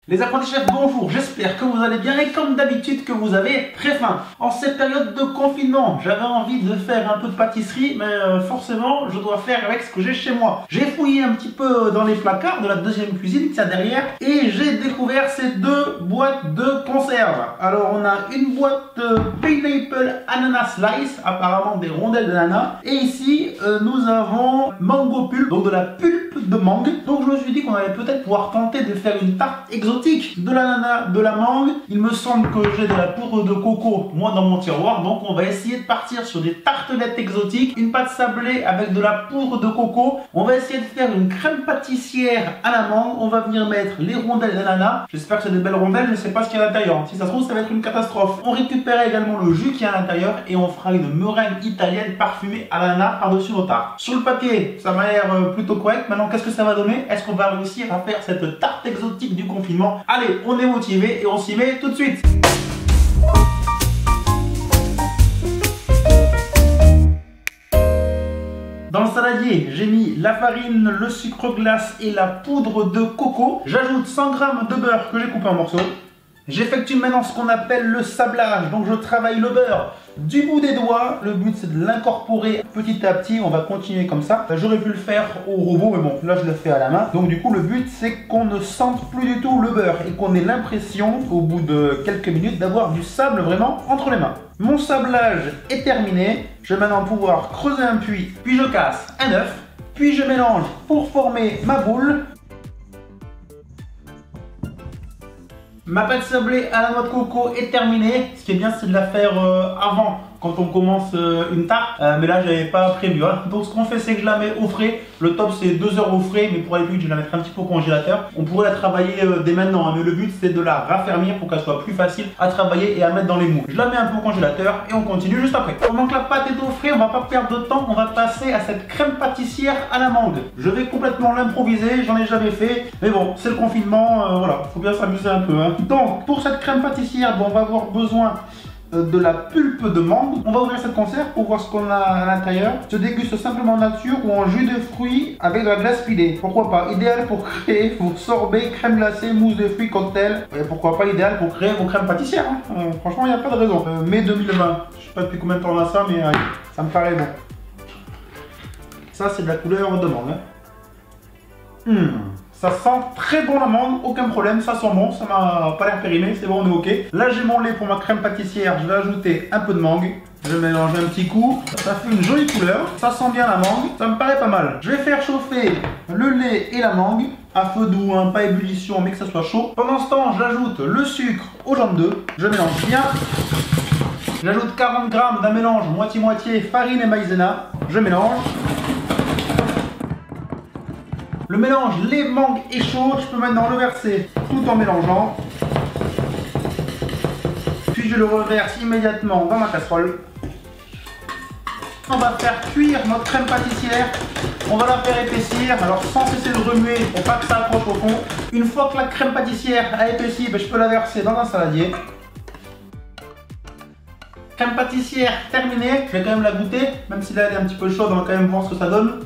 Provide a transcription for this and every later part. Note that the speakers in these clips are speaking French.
Les apprentis chefs, bonjour, j'espère que vous allez bien et comme d'habitude que vous avez très faim. En cette période de confinement, j'avais envie de faire un peu de pâtisserie, mais forcément, je dois faire avec ce que j'ai chez moi. J'ai fouillé un petit peu dans les placards de la deuxième cuisine, qu'il y a derrière, et j'ai découvert ces deux boîtes de conserve. Alors, on a une boîte de Pineapple Ananas Slice, apparemment des rondelles d'ananas, et ici, nous avons Mango Pulp, donc de la pulpe de mangue. Donc, je me suis dit qu'on allait peut-être pouvoir tenter de faire une tarte exotique. De l'ananas, de la mangue. Il me semble que j'ai de la poudre de coco moi dans mon tiroir, donc on va essayer de partir sur des tartelettes exotiques, une pâte sablée avec de la poudre de coco. On va essayer de faire une crème pâtissière à la mangue. On va venir mettre les rondelles d'ananas. J'espère que c'est des belles rondelles, je ne sais pas ce qu'il y a à l'intérieur. Si ça se trouve, ça va être une catastrophe. On récupère également le jus qui est à l'intérieur et on fera une meringue italienne parfumée à l'ananas par-dessus nos tartes. Sur le papier, ça m'a l'air plutôt correct. Maintenant, qu'est-ce que ça va donner? Est-ce qu'on va réussir à faire cette tarte exotique du confinement? Allez, on est motivé et on s'y met tout de suite. Dans le saladier, j'ai mis la farine, le sucre glace et la poudre de coco. J'ajoute 100 g de beurre que j'ai coupé en morceaux. J'effectue maintenant ce qu'on appelle le sablage, donc je travaille le beurre du bout des doigts. Le but c'est de l'incorporer petit à petit, on va continuer comme ça. J'aurais pu le faire au robot, mais bon, là je le fais à la main. Donc du coup le but c'est qu'on ne sente plus du tout le beurre et qu'on ait l'impression, au bout de quelques minutes, d'avoir du sable vraiment entre les mains. Mon sablage est terminé, je vais maintenant pouvoir creuser un puits, puis je casse un œuf, puis je mélange pour former ma boule. Ma pâte sablée à la noix de coco est terminée. Ce qui est bien, c'est de la faire avant, quand on commence une tarte. Mais là, j'avais pas prévu. Hein. Donc, ce qu'on fait, c'est que je la mets au frais. Le top, c'est 2 heures au frais. Mais pour aller plus vite, je vais la mettre un petit peu au congélateur. On pourrait la travailler dès maintenant. Hein, mais le but, c'est de la raffermir pour qu'elle soit plus facile à travailler et à mettre dans les moules. Je la mets un peu au congélateur et on continue juste après. Pendant que la pâte est au frais, on va pas perdre de temps. On va passer à cette crème pâtissière à la mangue. Je vais complètement l'improviser. J'en ai jamais fait. Mais bon, c'est le confinement. Voilà, faut bien s'amuser un peu. Hein. Donc, pour cette crème pâtissière, on va avoir besoin de la pulpe de mangue. On va ouvrir cette conserve pour voir ce qu'on a à l'intérieur. Se déguste simplement nature ou en jus de fruits avec de la glace pilée. Pourquoi pas? Idéal pour créer vos sorbets, crème glacée, mousse de fruits, cocktail. Et pourquoi pas idéal pour créer vos crèmes pâtissières. Hein. Franchement, il n'y a pas de raison. Mai 2020. Je sais pas depuis combien de temps on a ça, mais ça me paraît bon. Ça, c'est de la couleur de mangue. Hein. Ça sent très bon la mangue, aucun problème, ça sent bon, ça m'a pas l'air périmé, c'est bon, on est ok. Là j'ai mon lait pour ma crème pâtissière, je vais ajouter un peu de mangue. Je vais mélanger un petit coup, ça fait une jolie couleur, ça sent bien la mangue, ça me paraît pas mal. Je vais faire chauffer le lait et la mangue, à feu doux, hein, pas ébullition, mais que ça soit chaud. Pendant ce temps, j'ajoute le sucre aux jambes d'œufs, je mélange bien. J'ajoute 40 g d'un mélange moitié-moitié farine et maïzena, je mélange. Le mélange lait, mangue et chaud, je peux maintenant le verser tout en mélangeant. Puis je le reverse immédiatement dans ma casserole. On va faire cuire notre crème pâtissière. On va la faire épaissir, alors sans cesser de remuer pour pas que ça accroche au fond. Une fois que la crème pâtissière a épaissi, je peux la verser dans un saladier. Crème pâtissière terminée, je vais quand même la goûter, même si là elle est un petit peu chaude, on va quand même voir ce que ça donne.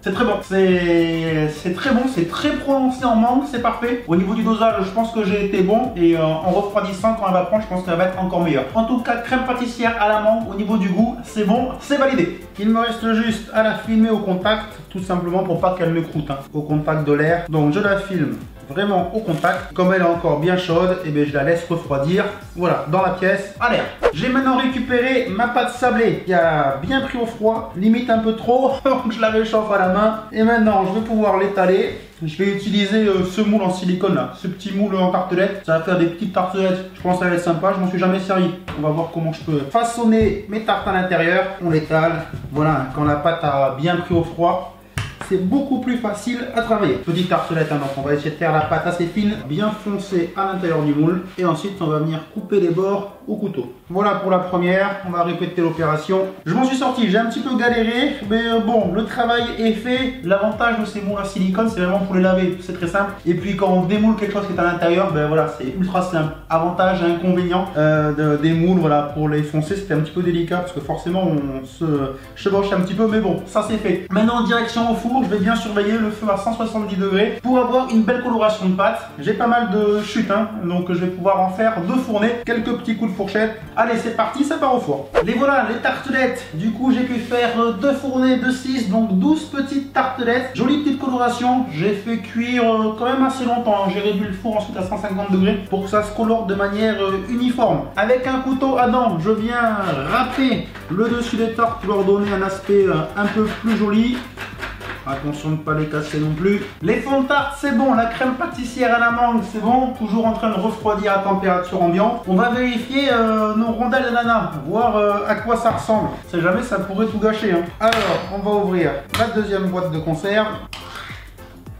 C'est très bon, c'est très bon, c'est très prononcé en mangue, c'est parfait. Au niveau du dosage, je pense que j'ai été bon et en refroidissant quand elle va prendre, je pense qu'elle va être encore meilleure. En tout cas, crème pâtissière à la mangue, au niveau du goût, c'est bon, c'est validé. Il me reste juste à la filmer au contact, tout simplement pour pas qu'elle me croûte, hein, au contact de l'air. Donc je la filme vraiment au contact. Comme elle est encore bien chaude, et bien je la laisse refroidir. Voilà, dans la pièce, à l'air. J'ai maintenant récupéré ma pâte sablée qui a bien pris au froid, limite un peu trop, donc je la réchauffe à la main. Et maintenant, je vais pouvoir l'étaler. Je vais utiliser ce moule en silicone là, ce petit moule en tartelette. Ça va faire des petites tartelettes, je pense que ça va être sympa, je m'en suis jamais servi. On va voir comment je peux façonner mes tartes à l'intérieur. On l'étale, voilà, quand la pâte a bien pris au froid, c'est beaucoup plus facile à travailler. Petite tartelette, hein, donc on va essayer de faire la pâte assez fine, bien foncée à l'intérieur du moule. Et ensuite, on va venir couper les bords au couteau. Voilà pour la première, on va répéter l'opération. Je m'en suis sorti, j'ai un petit peu galéré, mais bon, le travail est fait. L'avantage de ces moules à silicone, c'est vraiment pour les laver, c'est très simple. Et puis quand on démoule quelque chose qui est à l'intérieur, ben voilà, c'est ultra simple. Avantage et inconvénient des moules, voilà, pour les foncer, c'était un petit peu délicat parce que forcément on se chevauche un petit peu, mais bon, ça c'est fait. Maintenant, direction au four. four, je vais bien surveiller le feu à 170 degrés pour avoir une belle coloration de pâte. J'ai pas mal de chutes, hein, donc je vais pouvoir en faire 2 fournées, quelques petits coups de fourchette. Allez, c'est parti, ça part au four. Les voilà, les tartelettes. Du coup, j'ai pu faire 2 fournées de 6, donc 12 petites tartelettes. Jolie petite coloration. J'ai fait cuire quand même assez longtemps. J'ai réduit le four ensuite à 150 degrés pour que ça se colore de manière uniforme. Avec un couteau à dents, je viens râper le dessus des tartes pour leur donner un aspect un peu plus joli. Attention de ne pas les casser non plus. Les fonds de tarte, c'est bon. La crème pâtissière à la mangue, c'est bon. Toujours en train de refroidir à température ambiante. On va vérifier nos rondelles d'ananas, voir à quoi ça ressemble. On sait jamais, ça pourrait tout gâcher, hein. Alors, on va ouvrir la deuxième boîte de conserve.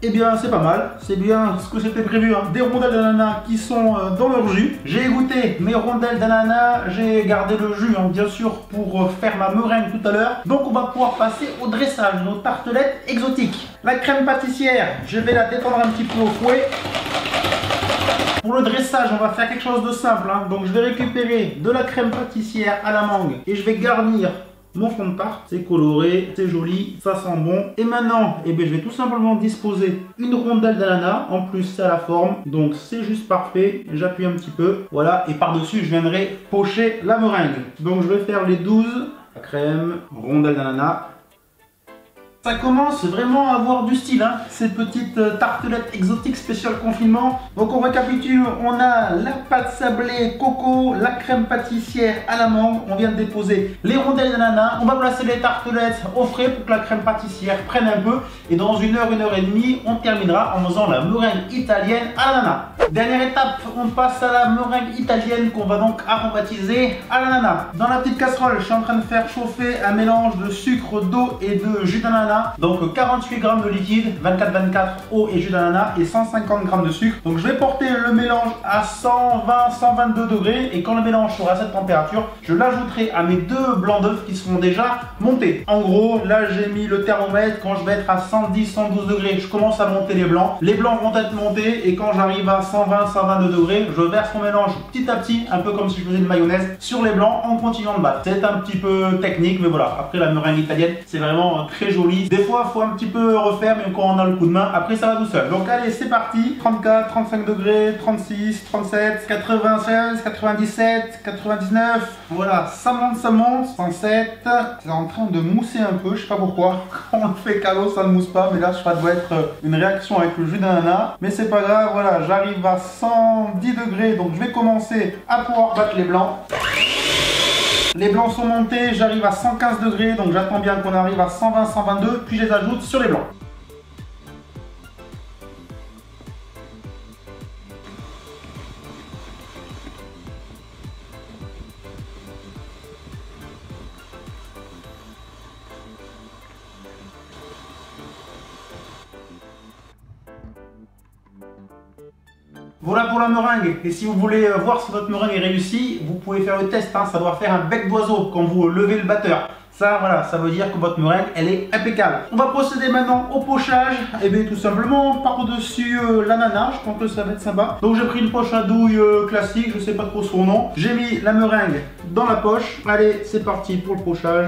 Eh bien, c'est pas mal, c'est bien ce que c'était prévu, hein. Des rondelles d'ananas qui sont dans leur jus. J'ai goûté mes rondelles d'ananas, j'ai gardé le jus, hein, bien sûr, pour faire ma meringue tout à l'heure. Donc, on va pouvoir passer au dressage, nos tartelettes exotiques. La crème pâtissière, je vais la détendre un petit peu au fouet. Pour le dressage, on va faire quelque chose de simple, hein. Donc, je vais récupérer de la crème pâtissière à la mangue et je vais garnir mon fond de tarte. C'est coloré, c'est joli, ça sent bon. Et maintenant, eh bien, je vais tout simplement disposer une rondelle d'ananas. En plus, c'est à la forme, donc c'est juste parfait. J'appuie un petit peu, voilà. Et par-dessus, je viendrai pocher la meringue. Donc, je vais faire les 12. La crème, rondelle d'ananas. Ça commence vraiment à avoir du style, hein, ces petites tartelettes exotiques spécial confinement. Donc on récapitule, on a la pâte sablée coco, la crème pâtissière à la mangue. On vient de déposer les rondelles d'ananas. On va placer les tartelettes au frais pour que la crème pâtissière prenne un peu. Et dans 1 heure, 1 heure et demie, on terminera en faisant la meringue italienne à l'ananas. Dernière étape, on passe à la meringue italienne qu'on va donc aromatiser à l'ananas. Dans la petite casserole, je suis en train de faire chauffer un mélange de sucre, d'eau et de jus d'ananas. Donc 48 g de liquide, 24-24 eau et jus d'ananas et 150 g de sucre. Donc je vais porter le mélange à 120-122 degrés et quand le mélange sera à cette température, je l'ajouterai à mes 2 blancs d'œufs qui seront déjà montés. En gros, là j'ai mis le thermomètre, quand je vais être à 110-112 degrés, je commence à monter les blancs. Les blancs vont être montés et quand j'arrive à 120-122 degrés, je verse mon mélange petit à petit, un peu comme si je faisais une mayonnaise, sur les blancs en continuant de battre. C'est un petit peu technique, mais voilà. Après la meringue italienne, c'est vraiment très joli. Des fois, il faut un petit peu refaire, mais quand on a le coup de main, après ça va tout seul. Donc allez, c'est parti. 34, 35 degrés, 36, 37, 96, 97, 99. Voilà, ça monte, 107. C'est en train de mousser un peu, je sais pas pourquoi. Quand on le fait calot, ça ne mousse pas, mais là, ça doit être une réaction avec le jus d'ananas. Mais c'est pas grave, voilà, j'arrive à 110 degrés, donc je vais commencer à pouvoir battre les blancs. Les blancs sont montés, j'arrive à 115 degrés, donc j'attends bien qu'on arrive à 120-122, puis je les ajoute sur les blancs. Voilà pour la meringue. Et si vous voulez voir si votre meringue est réussie, vous pouvez faire le test, hein. Ça doit faire un bec d'oiseau quand vous levez le batteur. Ça, voilà, ça veut dire que votre meringue, elle est impeccable. On va procéder maintenant au pochage. Et bien tout simplement, par-dessus l'ananas, je pense que ça va être sympa. Donc j'ai pris une poche à douille classique, je sais pas trop son nom. J'ai mis la meringue dans la poche. Allez, c'est parti pour le pochage.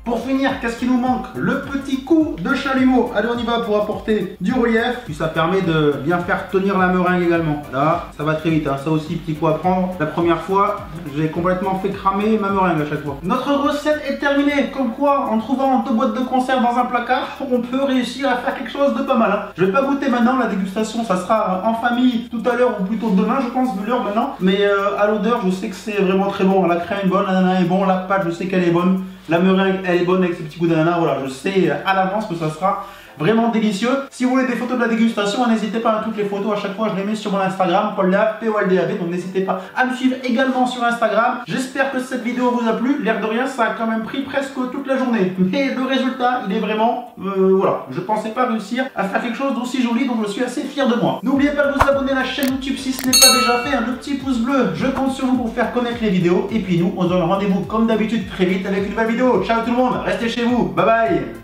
Pour finir, qu'est-ce qui nous manque? Le petit coup de chalumeau. Allez, on y va pour apporter du relief. Puis ça permet de bien faire tenir la meringue également. Là, ça va très vite, hein. Ça aussi, petit coup à prendre. La première fois, j'ai complètement fait cramer ma meringue à chaque fois. Notre recette est terminée. Comme quoi, en trouvant 2 boîtes de conserve dans un placard, on peut réussir à faire quelque chose de pas mal, hein. Je vais pas goûter maintenant, la dégustation, ça sera en famille tout à l'heure ou plutôt demain, je pense, vu l'heure maintenant. Mais à l'odeur, je sais que c'est vraiment très bon. La crème est bonne, l'ananas est bon, la pâte, je sais qu'elle est bonne. La meringue, elle est bonne avec ses petits goûts d'ananas. Voilà, je sais à l'avance que ça sera vraiment délicieux. Si vous voulez des photos de la dégustation, n'hésitez pas à toutes les photos. À chaque fois, je les mets sur mon Instagram, PaulDab, POLDAB. Donc n'hésitez pas à me suivre également sur Instagram. J'espère que cette vidéo vous a plu. L'air de rien, ça a quand même pris presque toute la journée. Mais le résultat, il est vraiment... voilà, je pensais pas réussir à faire quelque chose d'aussi joli. Donc je suis assez fier de moi. N'oubliez pas de vous abonner à la chaîne YouTube si ce n'est pas déjà fait. Le petit pouce bleu, je compte sur vous pour faire connaître les vidéos. Et puis nous, on se donne rendez-vous comme d'habitude très vite avec une nouvelle vidéo. Ciao tout le monde, restez chez vous. Bye bye.